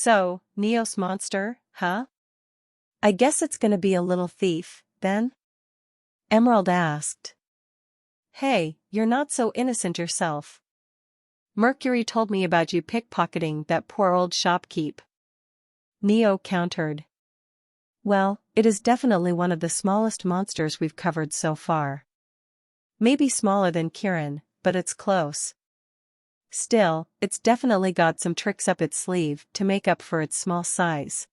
So, Neos monster, huh? I guess it's gonna be a little thief, then? Emerald asked. Hey, you're not so innocent yourself. Mercury told me about you pickpocketing that poor old shopkeep. Neo countered. Well, it is definitely one of the smallest monsters we've covered so far. Maybe smaller than Kirin, but it's close. Still, it's definitely got some tricks up its sleeve to make up for its small size.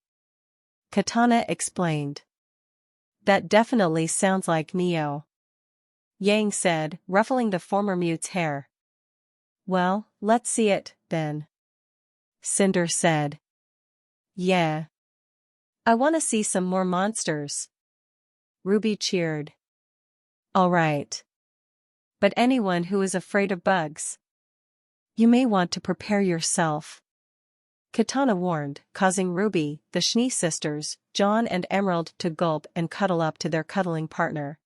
Katana explained. That definitely sounds like Neo. Yang said, ruffling the former mute's hair. Well, let's see it, then. Cinder said. Yeah. I want to see some more monsters. Ruby cheered. All right. But anyone who is afraid of bugs, you may want to prepare yourself. Katana warned, causing Ruby, the Schnee sisters, John and Emerald to gulp and cuddle up to their cuddling partner.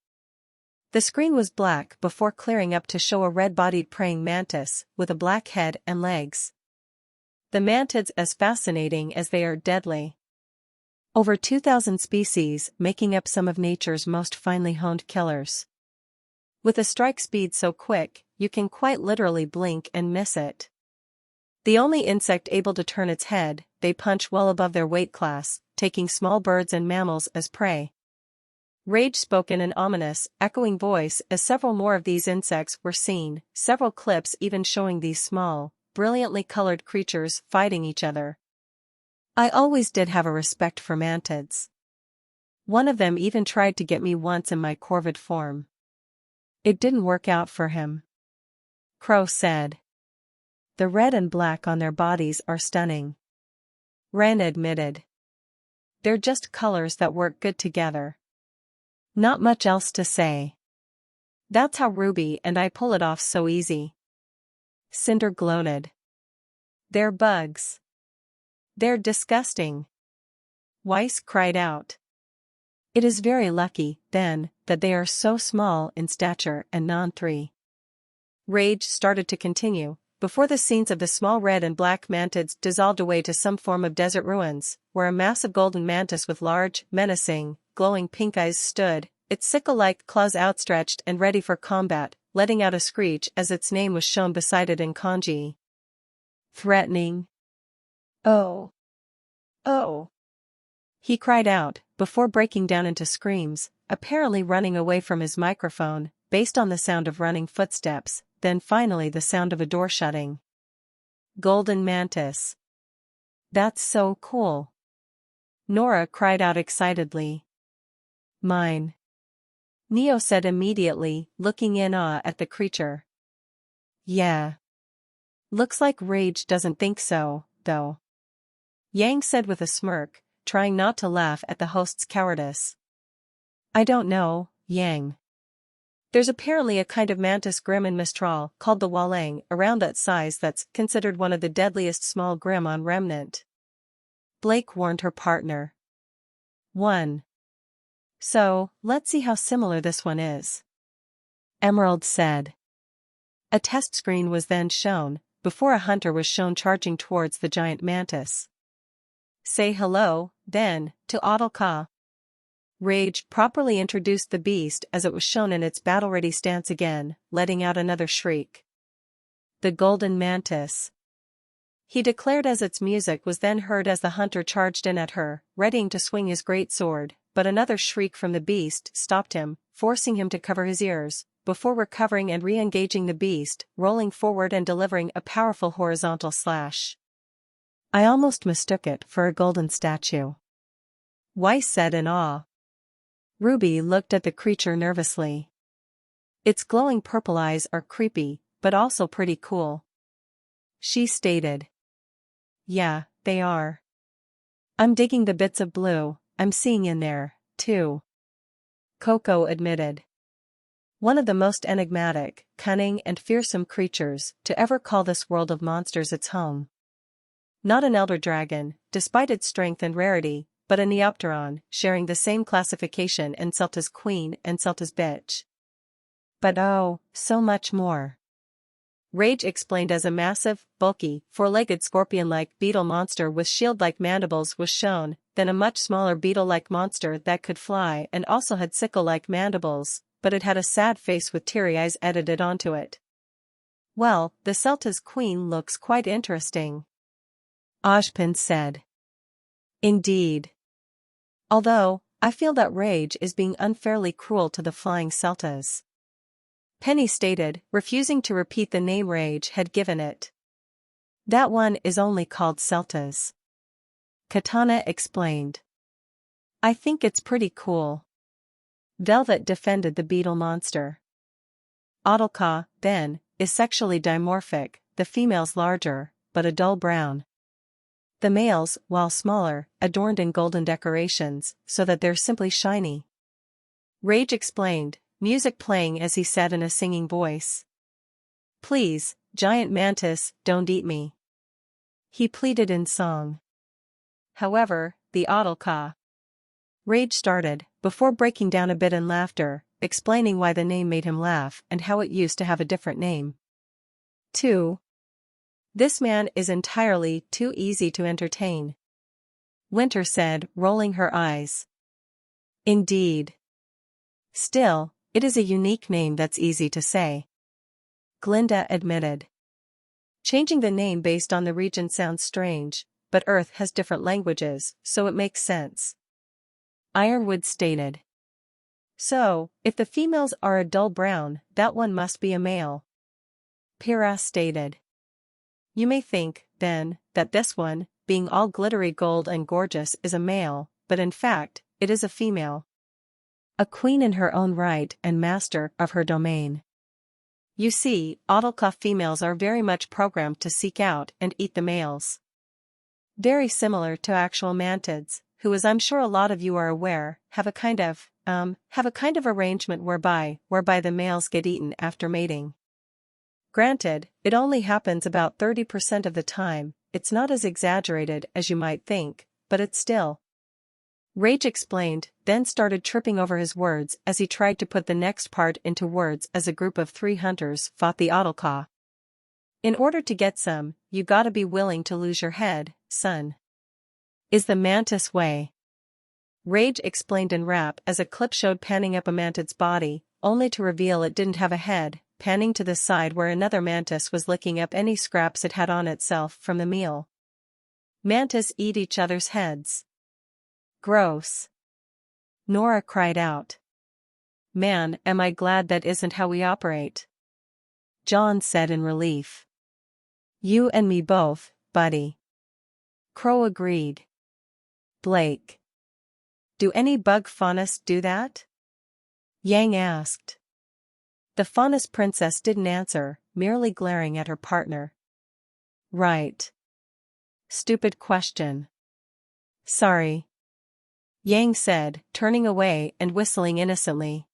The screen was black before clearing up to show a red-bodied praying mantis with a black head and legs. The mantids as fascinating as they are deadly. Over 2,000 species, making up some of nature's most finely honed killers. With a strike speed so quick, you can quite literally blink and miss it. The only insect able to turn its head, they punch well above their weight class, taking small birds and mammals as prey. Rage spoke in an ominous, echoing voice as several more of these insects were seen, several clips even showing these small, brilliantly colored creatures fighting each other. I always did have a respect for mantids. One of them even tried to get me once in my corvid form. It didn't work out for him. Crow said. The red and black on their bodies are stunning. Ren admitted. They're just colors that work good together. Not much else to say. That's how Ruby and I pull it off so easy. Cinder gloated. They're bugs. They're disgusting. Weiss cried out. It is very lucky, then, that they are so small in stature and non-3. Rage started to continue, before the scenes of the small red and black mantids dissolved away to some form of desert ruins, where a massive golden mantis with large, menacing, glowing pink eyes stood, its sickle-like claws outstretched and ready for combat, letting out a screech as its name was shown beside it in kanji. Threatening. Oh. Oh. He cried out, before breaking down into screams, apparently running away from his microphone, based on the sound of running footsteps, then finally the sound of a door shutting. Golden mantis. That's so cool. Nora cried out excitedly. Mine. Neo said immediately, looking in awe at the creature. Yeah. Looks like Rage doesn't think so, though. Yang said with a smirk, trying not to laugh at the host's cowardice. I don't know, Yang. There's apparently a kind of mantis grim in Mistral called the Walang around that size that's considered one of the deadliest small grim on Remnant. Blake warned her partner. 1. So, let's see how similar this one is. Emerald said. A test screen was then shown, before a hunter was shown charging towards the giant mantis. Say hello, then, to Ahtal-Ka. Rage properly introduced the beast as it was shown in its battle-ready stance again, letting out another shriek. The golden mantis. He declared as its music was then heard as the hunter charged in at her, readying to swing his great sword, but another shriek from the beast stopped him, forcing him to cover his ears, before recovering and re-engaging the beast, rolling forward and delivering a powerful horizontal slash. I almost mistook it for a golden statue. Weiss said in awe. Ruby looked at the creature nervously. Its glowing purple eyes are creepy, but also pretty cool. She stated. Yeah, they are. I'm digging the bits of blue I'm seeing in there, too. Coco admitted. One of the most enigmatic, cunning and fearsome creatures to ever call this world of monsters its home. Not an elder dragon, despite its strength and rarity, but a Neopteron, sharing the same classification and Celta's queen and Celta's bitch. But oh, so much more. Rage explained as a massive, bulky, four-legged scorpion-like beetle monster with shield-like mandibles was shown, then a much smaller beetle-like monster that could fly and also had sickle-like mandibles, but it had a sad face with teary eyes edited onto it. Well, the Celta's queen looks quite interesting, Ojpin said. Indeed. Although, I feel that Rage is being unfairly cruel to the flying Celtas, Penny stated, refusing to repeat the name Rage had given it. That one is only called Celtas, Katana explained. I think it's pretty cool. Velvet defended the beetle monster. Ahtal-Ka, then, is sexually dimorphic, the females larger, but a dull brown. The males, while smaller, adorned in golden decorations, so that they're simply shiny. Rage explained, music playing as he said in a singing voice. Please, giant mantis, don't eat me, he pleaded in song. However, the Ahtal-Ka. Rage started, before breaking down a bit in laughter, explaining why the name made him laugh and how it used to have a different name. 2. This man is entirely too easy to entertain, Winter said, rolling her eyes. Indeed. Still, it is a unique name that's easy to say, Glinda admitted. Changing the name based on the region sounds strange, but Earth has different languages, so it makes sense, Ironwood stated. So, if the females are a dull brown, that one must be a male, Pyrrha stated. You may think, then, that this one, being all glittery gold and gorgeous, is a male, but in fact, it is a female. A queen in her own right and master of her domain. You see, Ahtal-Ka females are very much programmed to seek out and eat the males. Very similar to actual mantids, who, as I'm sure a lot of you are aware, have a kind of arrangement whereby the males get eaten after mating. Granted, it only happens about 30% of the time, it's not as exaggerated as you might think, but it's still. Rage explained, then started tripping over his words as he tried to put the next part into words as a group of 3 hunters fought the Ahtal-Ka. In order to get some, you gotta be willing to lose your head, son. Is the mantis way. Rage explained in rap as a clip showed panning up a mantid's body, only to reveal it didn't have a head, panning to the side where another mantis was licking up any scraps it had on itself from the meal. Mantis eat each other's heads. Gross. Nora cried out. Man, am I glad that isn't how we operate, John said in relief. You and me both, buddy, Crow agreed. Blake. Do any bug faunists do that? Yang asked. The faunus princess didn't answer, merely glaring at her partner. Right. Stupid question. Sorry, Yang said, turning away and whistling innocently.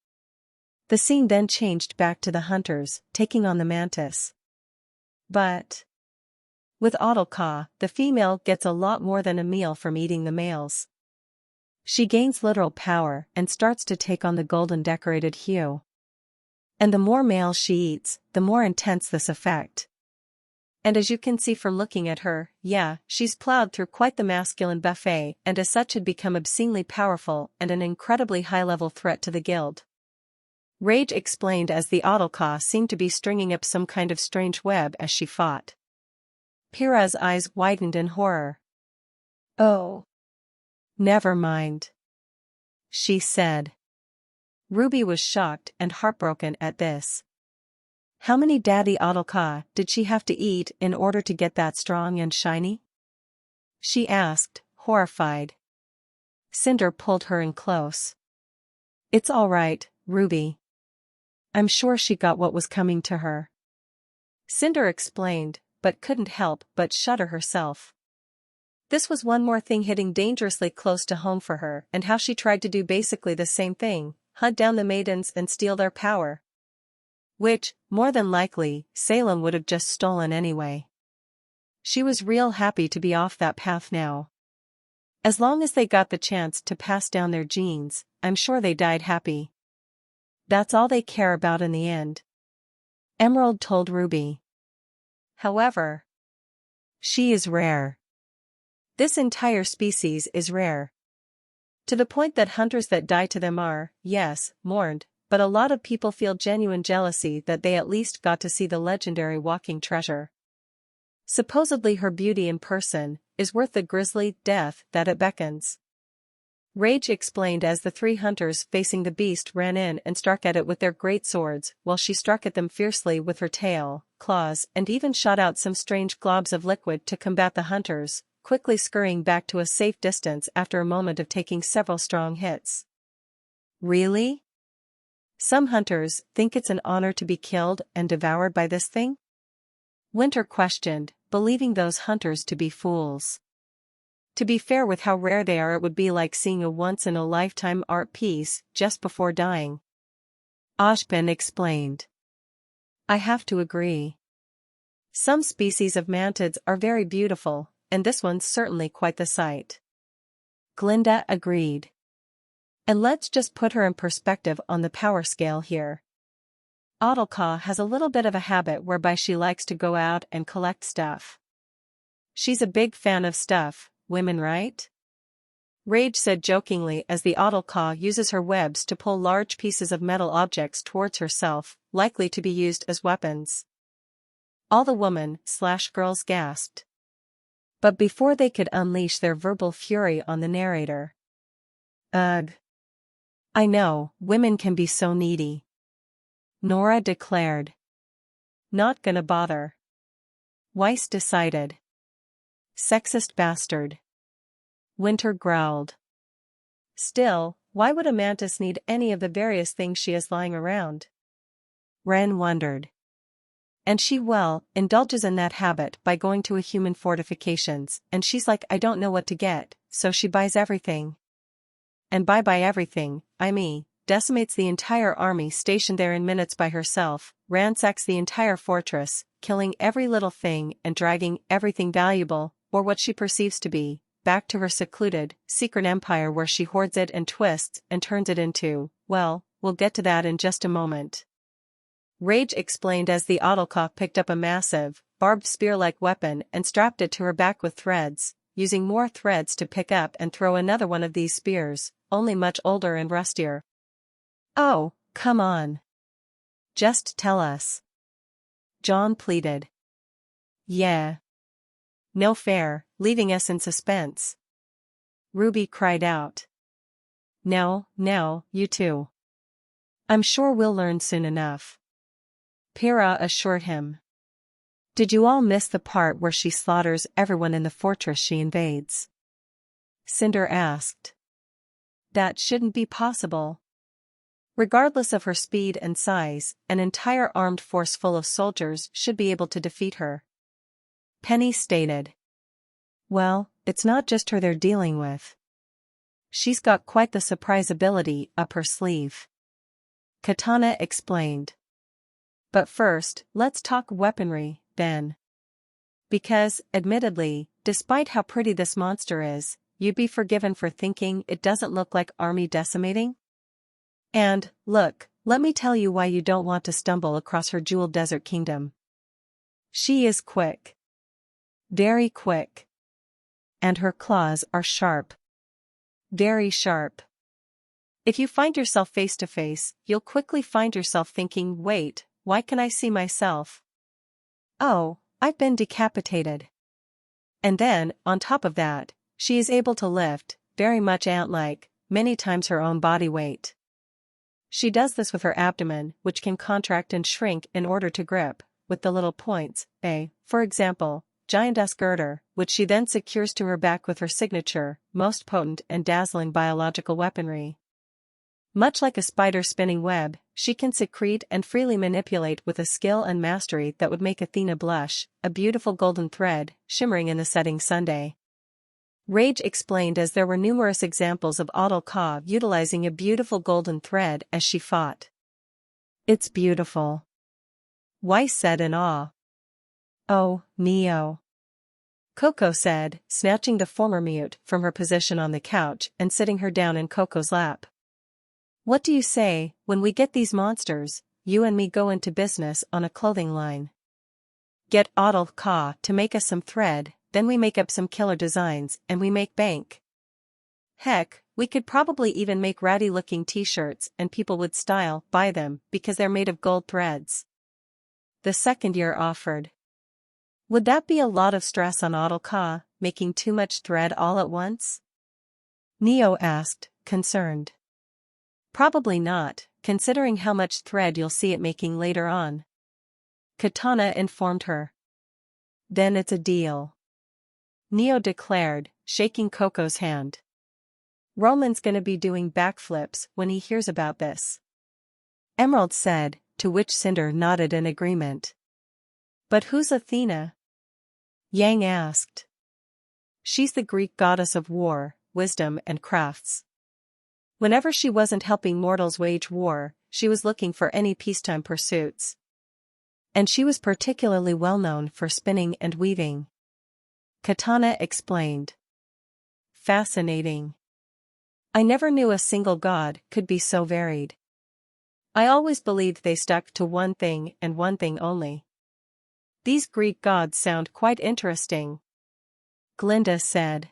The scene then changed back to the hunters, taking on the mantis. But with Ahtal-Ka, the female gets a lot more than a meal from eating the males. She gains literal power and starts to take on the golden decorated hue. And the more males she eats, the more intense this effect. And as you can see from looking at her, yeah, she's plowed through quite the masculine buffet and as such had become obscenely powerful and an incredibly high-level threat to the guild. Rage explained as the Ahtal-Ka seemed to be stringing up some kind of strange web as she fought. Pyrrha's eyes widened in horror. Oh. Never mind, she said. Ruby was shocked and heartbroken at this. How many daddy Ahtal-Ka did she have to eat in order to get that strong and shiny? She asked, horrified. Cinder pulled her in close. It's all right, Ruby. I'm sure she got what was coming to her, Cinder explained, but couldn't help but shudder herself. This was one more thing hitting dangerously close to home for her, and how she tried to do basically the same thing, hunt down the maidens and steal their power. Which, more than likely, Salem would have just stolen anyway. She was real happy to be off that path now. As long as they got the chance to pass down their genes, I'm sure they died happy. That's all they care about in the end, Emerald told Ruby. However, she is rare. This entire species is rare. To the point that hunters that die to them are, yes, mourned, but a lot of people feel genuine jealousy that they at least got to see the legendary walking treasure. Supposedly her beauty in person is worth the grisly death that it beckons. Rage explained as the three hunters facing the beast ran in and struck at it with their great swords, while she struck at them fiercely with her tail, claws, and even shot out some strange globs of liquid to combat the hunters, quickly scurrying back to a safe distance after a moment of taking several strong hits. Really? Some hunters think it's an honor to be killed and devoured by this thing? Winter questioned, believing those hunters to be fools. To be fair with how rare they are, it would be like seeing a once-in-a-lifetime art piece just before dying. Ashbin explained. I have to agree. Some species of mantids are very beautiful, and this one's certainly quite the sight. Glinda agreed. And let's just put her in perspective on the power scale here. Ahtal-Ka has a little bit of a habit whereby she likes to go out and collect stuff. She's a big fan of stuff, women, right? Rage said jokingly as the Ahtal-Ka uses her webs to pull large pieces of metal objects towards herself, likely to be used as weapons. All the women/girls gasped. But before they could unleash their verbal fury on the narrator. Ugh. I know, women can be so needy. Nora declared. Not gonna bother. Weiss decided. Sexist bastard. Winter growled. Still, why would a mantis need any of the various things she has lying around? Ren wondered. And she, indulges in that habit by going to a human fortifications, and she's like, I don't know what to get, so she buys everything. And by everything, I mean, decimates the entire army stationed there in minutes by herself, ransacks the entire fortress, killing every little thing and dragging everything valuable, or what she perceives to be, back to her secluded, secret empire where she hoards it and twists and turns it into, well, we'll get to that in just a moment. Rage explained as the Ahtal-Ka picked up a massive, barbed spear-like weapon and strapped it to her back with threads, using more threads to pick up and throw another one of these spears, only much older and rustier. Oh, come on. Just tell us. John pleaded. Yeah. No fair, leaving us in suspense. Ruby cried out. No, you too. I'm sure we'll learn soon enough. Pyrrha assured him. Did you all miss the part where she slaughters everyone in the fortress she invades? Cinder asked. That shouldn't be possible. Regardless of her speed and size, an entire armed force full of soldiers should be able to defeat her. Penny stated. Well, it's not just her they're dealing with. She's got quite the surprise ability up her sleeve. Katana explained. But first, let's talk weaponry, then. Because, admittedly, despite how pretty this monster is, you'd be forgiven for thinking it doesn't look like army decimating? And, look, let me tell you why you don't want to stumble across her jeweled desert kingdom. She is quick. Very quick. And her claws are sharp. Very sharp. If you find yourself face to face, you'll quickly find yourself thinking, wait, why can I see myself? Oh, I've been decapitated. And then, on top of that, she is able to lift, very much ant-like, many times her own body weight. She does this with her abdomen, which can contract and shrink in order to grip, with the little points, for example, giantess girder, which she then secures to her back with her signature, most potent and dazzling biological weaponry. Much like a spider spinning web, she can secrete and freely manipulate with a skill and mastery that would make Athena blush, a beautiful golden thread, shimmering in the setting sunday. Rage explained as there were numerous examples of Ahtal-Ka utilizing a beautiful golden thread as she fought. It's beautiful. Weiss said in awe. Oh, Neo. Coco said, snatching the former mute from her position on the couch and sitting her down in Coco's lap. What do you say, when we get these monsters, you and me go into business on a clothing line? Get Ahtal-Ka to make us some thread, then we make up some killer designs and we make bank. Heck, we could probably even make ratty-looking t-shirts and people would buy them because they're made of gold threads. The second year offered. Would that be a lot of stress on Ahtal-Ka, making too much thread all at once? Neo asked, concerned. Probably not, considering how much thread you'll see it making later on. Katana informed her. Then it's a deal. Neo declared, shaking Coco's hand. Roman's gonna be doing backflips when he hears about this. Emerald said, to which Cinder nodded in agreement. But who's Athena? Yang asked. She's the Greek goddess of war, wisdom and crafts. Whenever she wasn't helping mortals wage war, she was looking for any peacetime pursuits. And she was particularly well known for spinning and weaving. Katana explained. Fascinating. I never knew a single god could be so varied. I always believed they stuck to one thing and one thing only. These Greek gods sound quite interesting. Glinda said.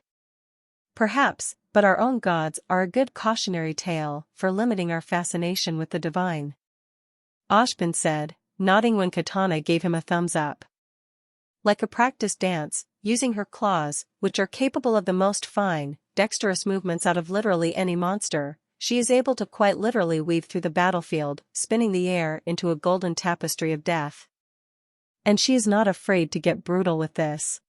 Perhaps, but our own gods are a good cautionary tale for limiting our fascination with the divine. Ashbin said, nodding when Katana gave him a thumbs up. Like a practice dance, using her claws, which are capable of the most fine, dexterous movements out of literally any monster, she is able to quite literally weave through the battlefield, spinning the air into a golden tapestry of death. And she is not afraid to get brutal with this.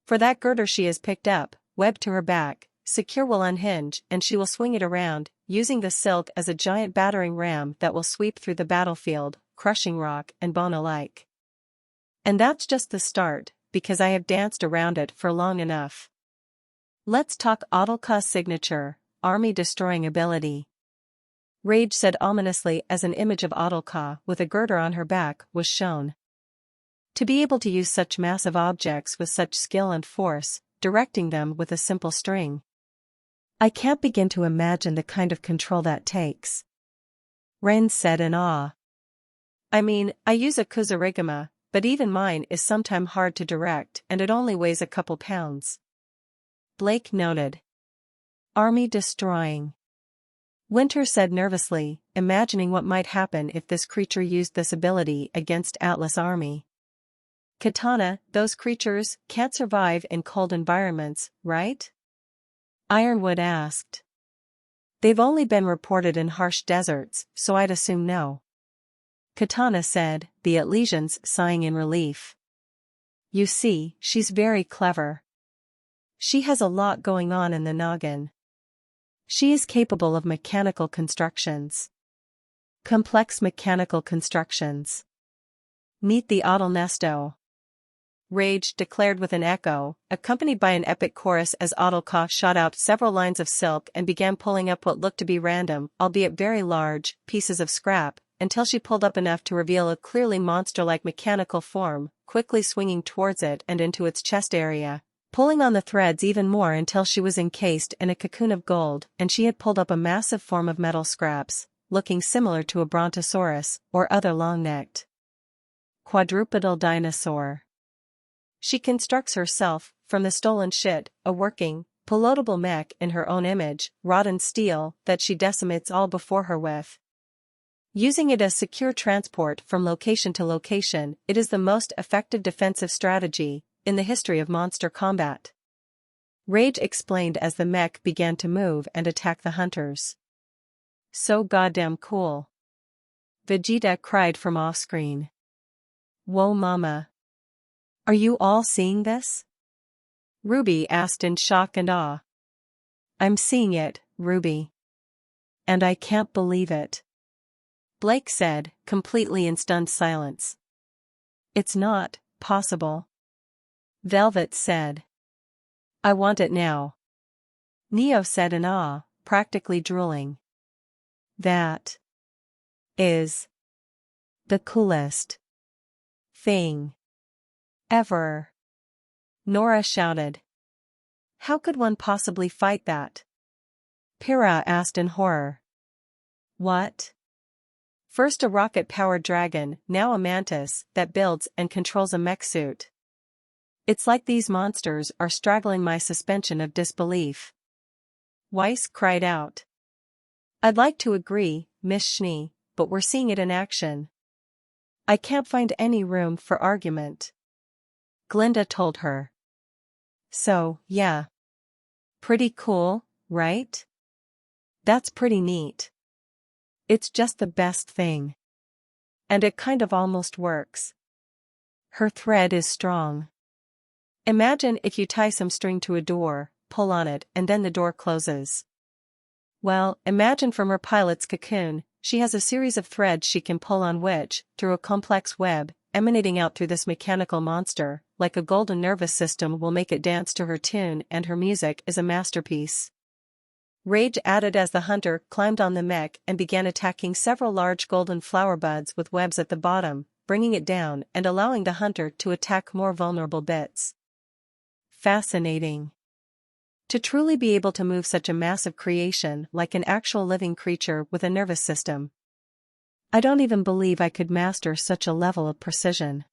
For that girder she has picked up, webbed to her back, secure will unhinge and she will swing it around, using the silk as a giant battering ram that will sweep through the battlefield, crushing rock and bone alike. And that's just the start, because I have danced around it for long enough. Let's talk Ahtal-Ka's signature, army-destroying ability. Rage said ominously as an image of Ahtal-Ka with a girder on her back was shown. To be able to use such massive objects with such skill and force, directing them with a simple string. I can't begin to imagine the kind of control that takes. Ren said in awe. I mean, I use a kuzarigama, but even mine is sometimes hard to direct and it only weighs a couple pounds. Blake noted. Army destroying. Winter said nervously, imagining what might happen if this creature used this ability against Atlas' army. Katana, those creatures can't survive in cold environments, right? Ironwood asked. They've only been reported in harsh deserts, so I'd assume no. Katana said, the Atlesians sighing in relief. You see, she's very clever. She has a lot going on in the noggin. She is capable of mechanical constructions. Complex mechanical constructions. Meet the Ahtal-Nesto. Rage declared with an echo, accompanied by an epic chorus as Ahtal-Ka shot out several lines of silk and began pulling up what looked to be random, albeit very large, pieces of scrap, until she pulled up enough to reveal a clearly monster-like mechanical form, quickly swinging towards it and into its chest area, pulling on the threads even more until she was encased in a cocoon of gold and she had pulled up a massive form of metal scraps, looking similar to a brontosaurus or other long-necked quadrupedal dinosaur. She constructs herself, from the stolen shit, a working, pilotable mech in her own image, wrought in steel, that she decimates all before her with. Using it as secure transport from location to location, it is the most effective defensive strategy in the history of monster combat. Rage explained as the mech began to move and attack the hunters. So goddamn cool. Vegeta cried from off-screen. Whoa mama. Are you all seeing this? RWBY asked in shock and awe. I'm seeing it, RWBY. And I can't believe it. Blake said, completely in stunned silence. It's not possible. Velvet said. I want it now. Neo said in awe, practically drooling. That is the coolest thing ever. Nora shouted. How could one possibly fight that? Pyrrha asked in horror. What? First a rocket-powered dragon, now a mantis, that builds and controls a mech suit. It's like these monsters are straggling my suspension of disbelief. Weiss cried out. I'd like to agree, Miss Schnee, but we're seeing it in action. I can't find any room for argument. Glinda told her. So, yeah. Pretty cool, right? That's pretty neat. It's just the best thing. And it kind of almost works. Her thread is strong. Imagine if you tie some string to a door, pull on it, and then the door closes. Well, imagine from her pilot's cocoon, she has a series of threads she can pull on which, through a complex web, emanating out through this mechanical monster, like a golden nervous system will make it dance to her tune, and her music is a masterpiece. Rage added as the hunter climbed on the mech and began attacking several large golden flower buds with webs at the bottom, bringing it down and allowing the hunter to attack more vulnerable bits. Fascinating. To truly be able to move such a massive creation like an actual living creature with a nervous system. I don't even believe I could master such a level of precision.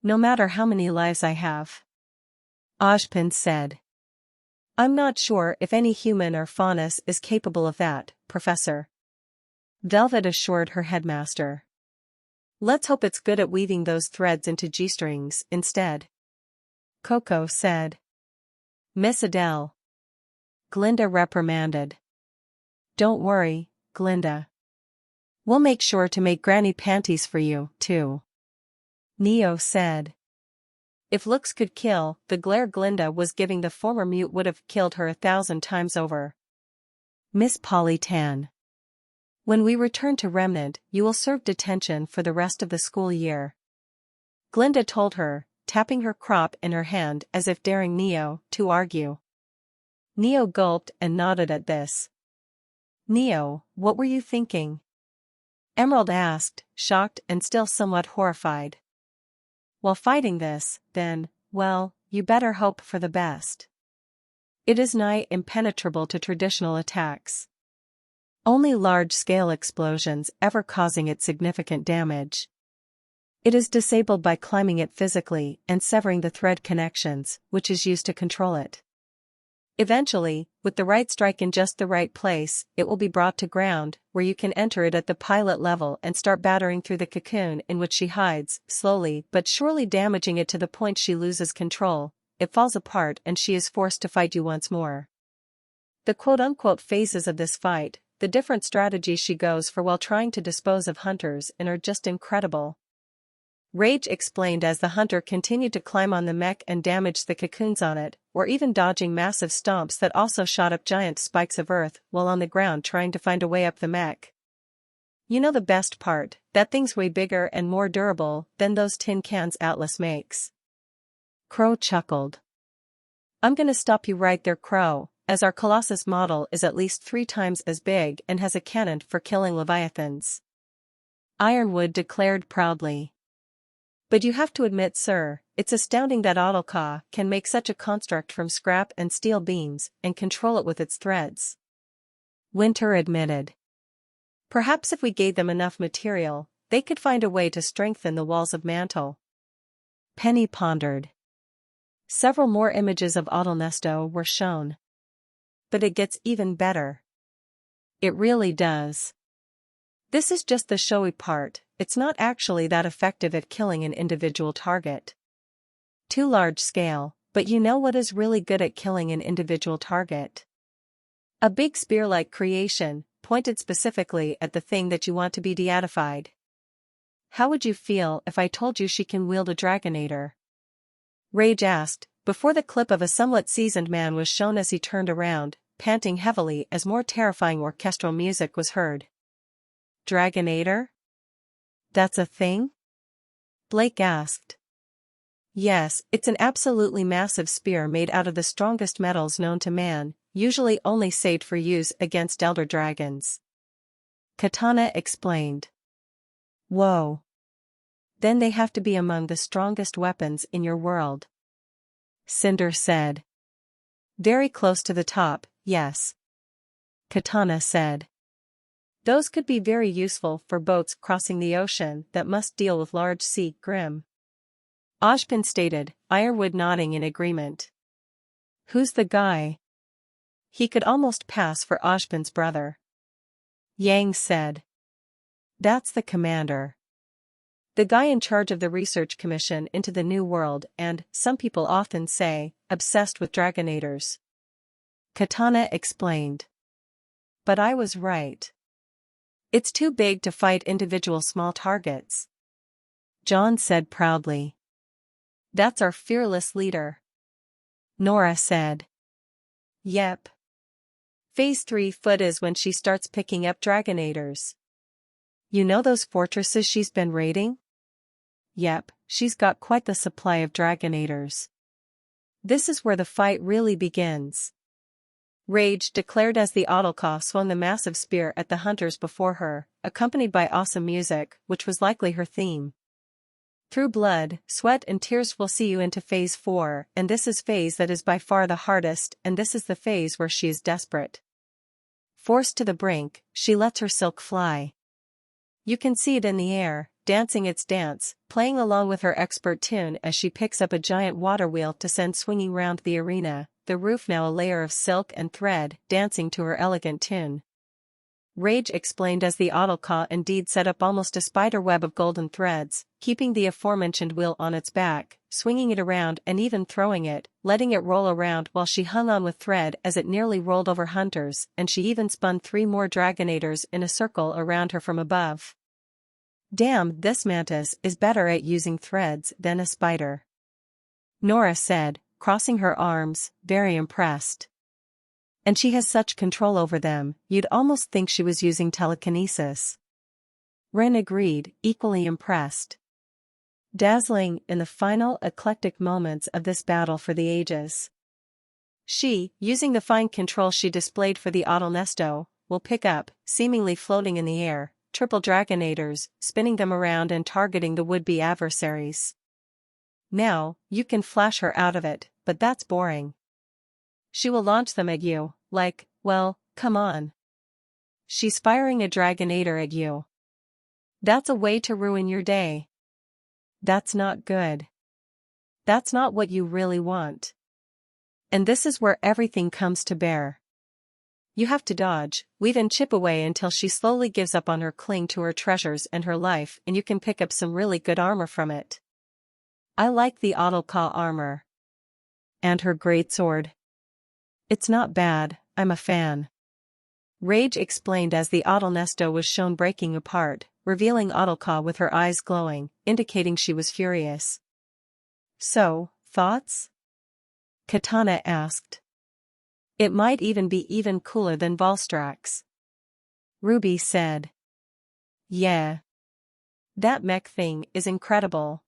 No matter how many lives I have. Ozpin said. I'm not sure if any human or faunus is capable of that, Professor. Velvet assured her headmaster. Let's hope it's good at weaving those threads into G-strings instead. Coco said. Miss Adele. Glinda reprimanded. Don't worry, Glinda. We'll make sure to make granny panties for you, too. Neo said. If looks could kill, the glare Glinda was giving the former mute would have killed her 1,000 times over. Miss Polly Tan. When we return to Remnant, you will serve detention for the rest of the school year. Glinda told her, tapping her crop in her hand as if daring Neo to argue. Neo gulped and nodded at this. Neo, what were you thinking? Emerald asked, shocked and still somewhat horrified. While fighting this, then, well, you better hope for the best. It is nigh impenetrable to traditional attacks. Only large-scale explosions ever causing it significant damage. It is disabled by climbing it physically and severing the thread connections, which is used to control it. Eventually, with the right strike in just the right place, it will be brought to ground, where you can enter it at the pilot level and start battering through the cocoon in which she hides, slowly but surely damaging it to the point she loses control, it falls apart and she is forced to fight you once more. The quote-unquote phases of this fight, the different strategies she goes for while trying to dispose of hunters and are just incredible. Rage explained as the hunter continued to climb on the mech and damage the cocoons on it, or even dodging massive stomps that also shot up giant spikes of earth while on the ground trying to find a way up the mech. You know the best part, that thing's way bigger and more durable than those tin cans Atlas makes. Crow chuckled. I'm gonna stop you right there, Crow, as our Colossus model is at least 3 times as big and has a cannon for killing leviathans. Ironwood declared proudly. But you have to admit, sir, it's astounding that Ahtal-Ka can make such a construct from scrap and steel beams and control it with its threads. Winter admitted. Perhaps if we gave them enough material, they could find a way to strengthen the walls of Mantle. Penny pondered. Several more images of Ahtal-Nesto were shown. But it gets even better. It really does. This is just the showy part, it's not actually that effective at killing an individual target. Too large scale, but you know what is really good at killing an individual target? A big spear-like creation, pointed specifically at the thing that you want to be deatified. How would you feel if I told you she can wield a Dragonator? Rage asked, before the clip of a somewhat seasoned man was shown as he turned around, panting heavily as more terrifying orchestral music was heard. Dragonator? That's a thing? Blake asked. Yes, it's an absolutely massive spear made out of the strongest metals known to man, usually only saved for use against elder dragons. Katana explained. Whoa. Then they have to be among the strongest weapons in your world. Cinder said. Very close to the top, yes. Katana said. Those could be very useful for boats crossing the ocean that must deal with large sea grim. Ojpin stated, Ironwood nodding in agreement. Who's the guy? He could almost pass for Ojpin's brother. Yang said. That's the commander. The guy in charge of the research commission into the New World and, some people often say, obsessed with Dragonators. Katana explained. But I was right. It's too big to fight individual small targets. John said proudly. That's our fearless leader. Nora said. Yep. Phase 3 foot is when she starts picking up Dragonators. You know those fortresses she's been raiding? Yep, she's got quite the supply of Dragonators. This is where the fight really begins. Rage declared as the Ahtal-Ka swung the massive spear at the hunters before her, accompanied by awesome music, which was likely her theme. Through blood, sweat and tears we'll see you into phase 4, and this is phase that is by far the hardest, and this is the phase where she is desperate. Forced to the brink, she lets her silk fly. You can see it in the air, dancing its dance, playing along with her expert tune as she picks up a giant water wheel to send swinging round the arena, the roof now a layer of silk and thread, dancing to her elegant tune. Rage explained as the Ahtal-Ka indeed set up almost a spider web of golden threads, keeping the aforementioned wheel on its back, swinging it around and even throwing it, letting it roll around while she hung on with thread as it nearly rolled over hunters, and she even spun 3 more Dragonators in a circle around her from above. Damn, this Mantis is better at using threads than a spider. Nora said, crossing her arms, very impressed. And she has such control over them, you'd almost think she was using telekinesis. Ren agreed, equally impressed. Dazzling in the final eclectic moments of this battle for the ages. She, using the fine control she displayed for the Ahtal-Nesto, will pick up, seemingly floating in the air, triple Dragonators, spinning them around and targeting the would-be adversaries. Now, you can flash her out of it, but that's boring. She will launch them at you, like, well, come on. She's firing a Dragonator at you. That's a way to ruin your day. That's not good. That's not what you really want. And this is where everything comes to bear. You have to dodge, weave and chip away until she slowly gives up on her cling to her treasures and her life, and you can pick up some really good armor from it. I like the Ahtal-Ka armor. And her greatsword. It's not bad, I'm a fan. Rage explained as the Ahtal-Nesto was shown breaking apart, revealing Ahtal-Ka with her eyes glowing, indicating she was furious. So, thoughts? Katana asked. It might even be even cooler than Volstrax. RWBY said. Yeah. That mech thing is incredible.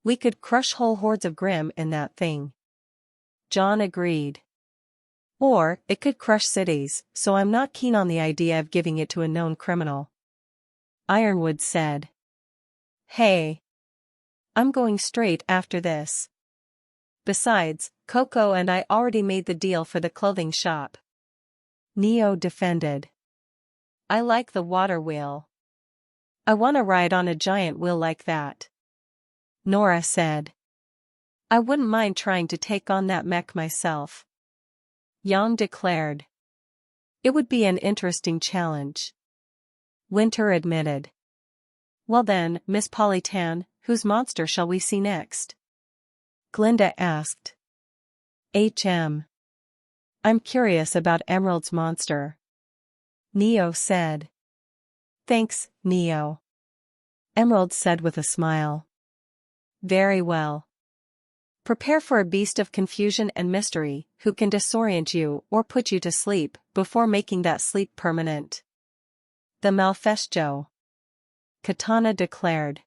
We could crush whole hordes of Grimm in that thing. John agreed. Or, it could crush cities, so I'm not keen on the idea of giving it to a known criminal. Ironwood said. Hey. I'm going straight after this. Besides, Coco and I already made the deal for the clothing shop. Neo defended. I like the water wheel. I want to ride on a giant wheel like that. Nora said. I wouldn't mind trying to take on that mech myself. Yang declared. It would be an interesting challenge. Winter admitted. Well then, Miss Polytan, whose monster shall we see next? Glinda asked. I'm curious about Emerald's monster. Neo said. Thanks, Neo. Emerald said with a smile. Very well. Prepare for a beast of confusion and mystery, who can disorient you or put you to sleep, before making that sleep permanent. The Malfesto. Katana declared.